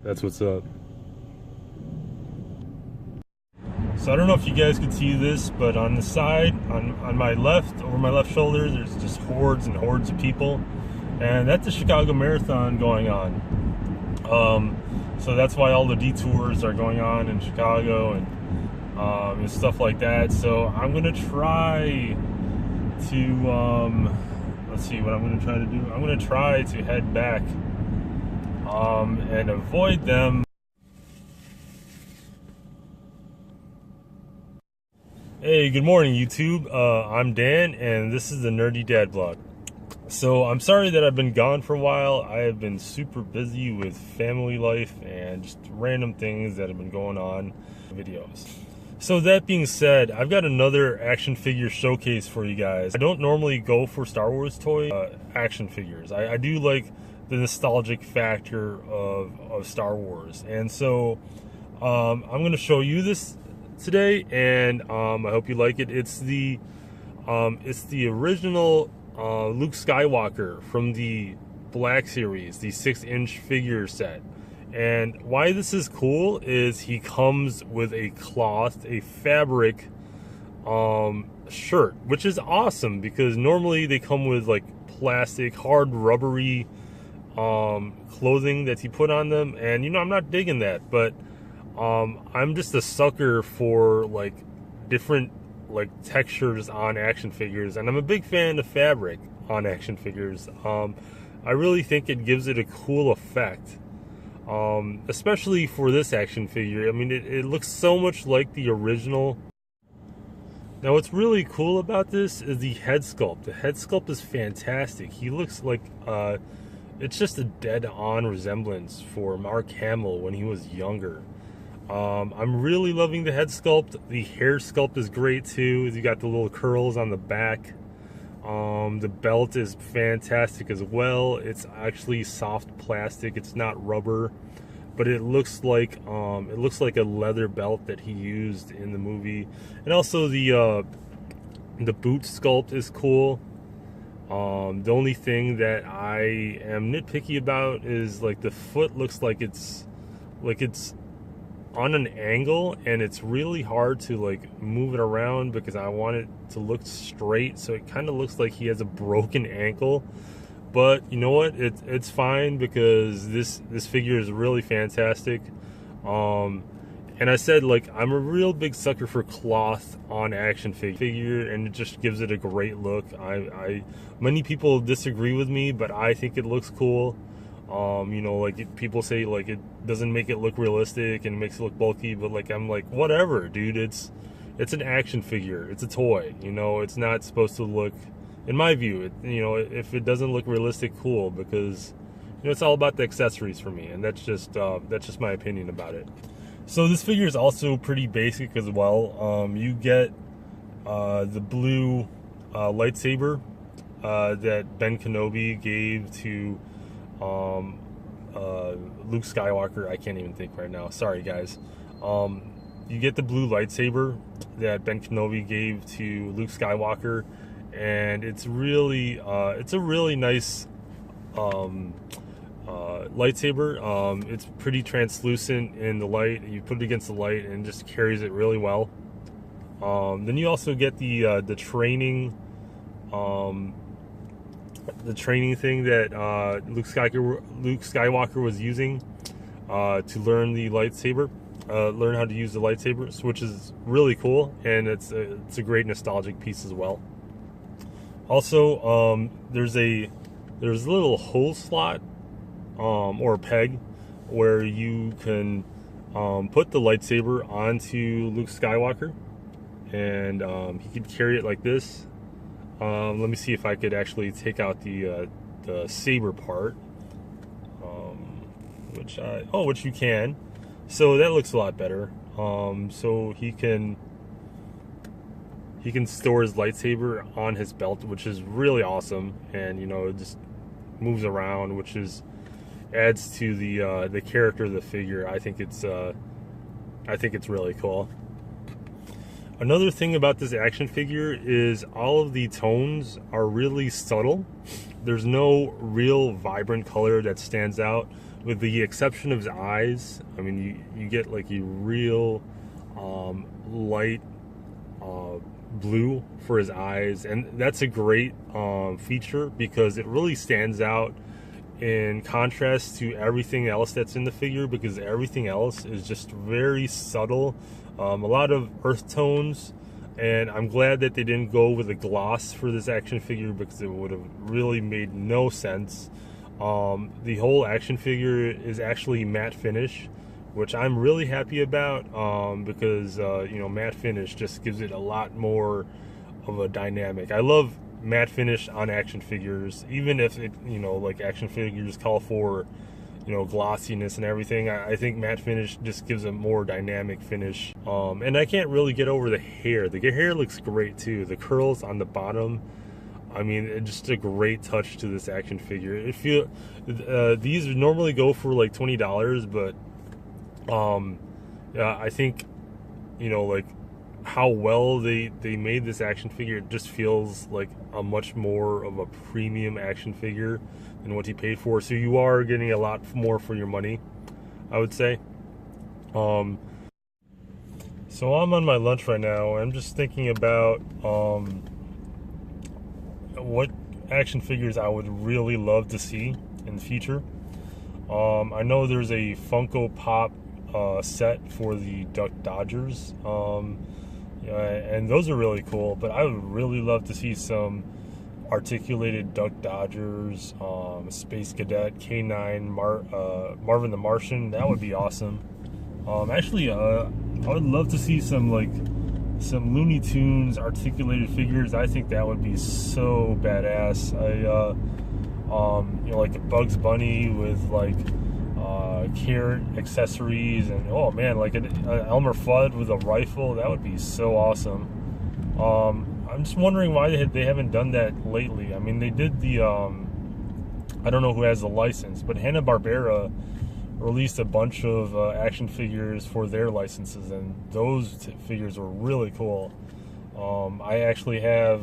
That's what's up. So I don't know if you guys can see this, but on the side, on my left, over my left shoulder, there's just hordes and hordes of people. And that's the Chicago Marathon going on. So that's why all the detours are going on in Chicago and stuff like that. So I'm going to try to, let's see what I'm going to try to do. I'm going to try to head back and avoid them. Hey, good morning, YouTube. I'm Dan, and this is the Nerdy Dad Vlog. So I'm sorry that I've been gone for a while. I have been super busy with family life and just random things that have been going on in videos. So that being said, I've got another action figure showcase for you guys. I don't normally go for Star Wars toy action figures. I do like the nostalgic factor of Star Wars. And so I'm going to show you this today, and I hope you like it. It's the original Luke Skywalker from the Black Series, the 6-inch figure set. And why this is cool is he comes with a cloth, a fabric shirt, which is awesome because normally they come with like plastic, hard, rubbery clothing that you put on them, and I'm not digging that. But I'm just a sucker for like different like textures on action figures, and I'm a big fan of fabric on action figures. I really think it gives it a cool effect, especially for this action figure. I mean, it looks so much like the original. Now, what's really cool about this is the head sculpt. The head sculpt is fantastic. He looks like it's just a dead-on resemblance for Mark Hamill when he was younger. I'm really loving the head sculpt. The hair sculpt is great too. You got the little curls on the back. The belt is fantastic as well. It's actually soft plastic. It's not rubber, but it looks like a leather belt that he used in the movie. And also the boot sculpt is cool. The only thing that I am nitpicky about is like the foot looks like it's on an angle, and it's really hard to like move it around because I want it to look straight, so it kind of looks like he has a broken ankle. But you know what, it's fine because this figure is really fantastic. And I said, like, I'm a real big sucker for cloth on action figure, and it just gives it a great look. Many people disagree with me, but I think it looks cool. Like people say like it doesn't make it look realistic and it makes it look bulky, but like I'm like, whatever, dude. It's an action figure. It's a toy. It's not supposed to look, in my view, if it doesn't look realistic, cool, because it's all about the accessories for me, and that's just my opinion about it. So this figure is also pretty basic as well. You get the blue lightsaber that Ben Kenobi gave to Luke Skywalker. I can't even think right now. Sorry, guys. You get the blue lightsaber that Ben Kenobi gave to Luke Skywalker, and it's really it's a really nice lightsaber. It's pretty translucent in the light. You put it against the light and it just carries it really well. Then you also get the training thing that Luke Skywalker was using to learn the lightsaber, learn how to use the lightsabers, which is really cool, and it's a great nostalgic piece as well. Also, there's a little hole slot or a peg where you can put the lightsaber onto Luke Skywalker, and he could carry it like this. Let me see if I could actually take out the saber part, which you can. So that looks a lot better. So he can store his lightsaber on his belt, which is really awesome, and it just moves around, which adds to the character of the figure. I think it's really cool. Another thing about this action figure is all of the tones are really subtle. There's no real vibrant color that stands out, with the exception of his eyes. I mean, you get like a real light blue for his eyes, and that's a great feature because it really stands out in contrast to everything else that's in the figure, because everything else is just very subtle, a lot of earth tones. And I'm glad that they didn't go with a gloss for this action figure, because it would have really made no sense. The whole action figure is actually matte finish, which I'm really happy about, because matte finish just gives it a lot more of a dynamic. I love matte finish on action figures, even if it, like action figures call for glossiness and everything. I think matte finish just gives a more dynamic finish. And I can't really get over the hair. The hair looks great too. The curls on the bottom, I mean, it's just a great touch to this action figure. These normally go for like $20, but I think like how well they made this action figure, it just feels like a much more of a premium action figure than what he paid for. So you are getting a lot more for your money, I would say. So I'm on my lunch right now. I'm just thinking about what action figures I would really love to see in the future. I know there's a Funko Pop set for the Duck Dodgers, and those are really cool, but I would really love to see some articulated Duck Dodgers, Space Cadet, K9, Marvin the Martian. That would be awesome. Actually, I would love to see some Looney Tunes articulated figures. I think that would be so badass. Like a Bugs Bunny with like carrot accessories, and oh man, like an Elmer Fudd with a rifle. That would be so awesome. I'm just wondering why they haven't done that lately. I mean, they did the I don't know who has the license, but Hanna-Barbera released a bunch of action figures for their licenses, and those figures were really cool. I actually have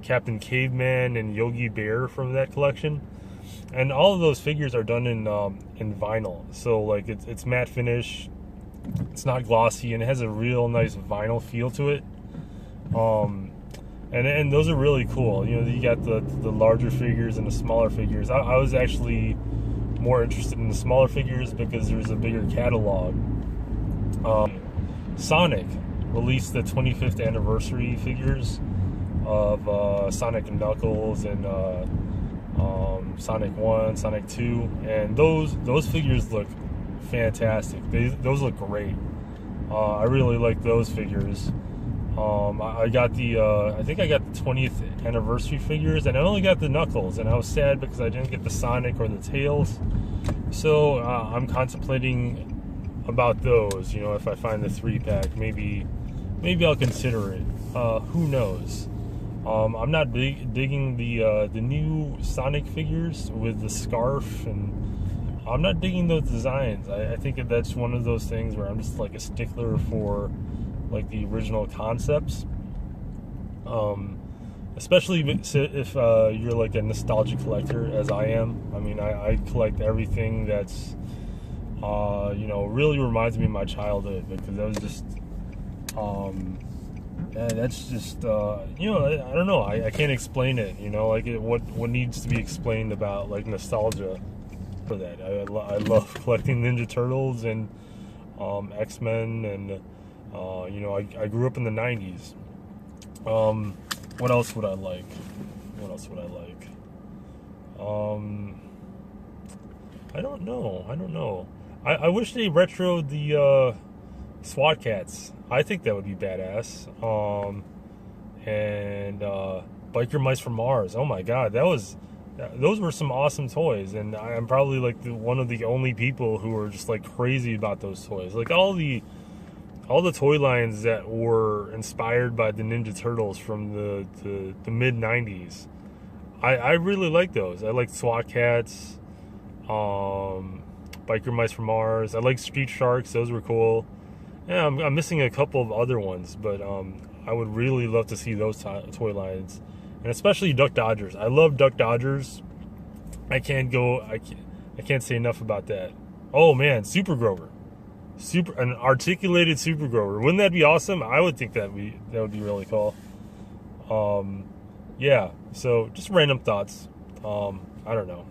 Captain Caveman and Yogi Bear from that collection, and all of those figures are done in vinyl. So like it's matte finish, it's not glossy, and it has a real nice vinyl feel to it. And those are really cool. You got the larger figures and the smaller figures. I was actually more interested in the smaller figures because there's a bigger catalog. Sonic released the 25th anniversary figures of Sonic and Knuckles and Sonic 1, Sonic 2, and those figures look fantastic. Those look great. I really like those figures. I got I think I got the 20th anniversary figures, and I only got the Knuckles, and I was sad because I didn't get the Sonic or the Tails. So I'm contemplating about those. If I find the 3-pack, maybe I'll consider it. Who knows? I'm not digging the new Sonic figures with the scarf, and I'm not digging those designs. I think that's one of those things where I'm just like a stickler for like the original concepts, especially if you're like a nostalgia collector, as I am. I mean, I collect everything that's really reminds me of my childhood, because that was just that's just I don't know, I can't explain it. Like what needs to be explained about like nostalgia for that. I love collecting Ninja Turtles and X-Men, and I grew up in the 90s. What else would I like? I don't know. I wish they retroed the SWAT Cats. I think that would be badass. And Biker Mice from Mars. Oh my god, those were some awesome toys, and I'm probably like one of the only people who are just like crazy about those toys. Like all the toy lines that were inspired by the Ninja Turtles from the mid 90s. I really like those. I like SWAT Cats, Biker Mice from Mars. I like Street Sharks. Those were cool. Yeah, I'm missing a couple of other ones, but I would really love to see those toy lines, and especially Duck Dodgers. I love Duck Dodgers. I I can't say enough about that. Oh man, Super Grover. An articulated Super Grover. Wouldn't that be awesome? I would think that would be really cool. Yeah, so just random thoughts. I don't know.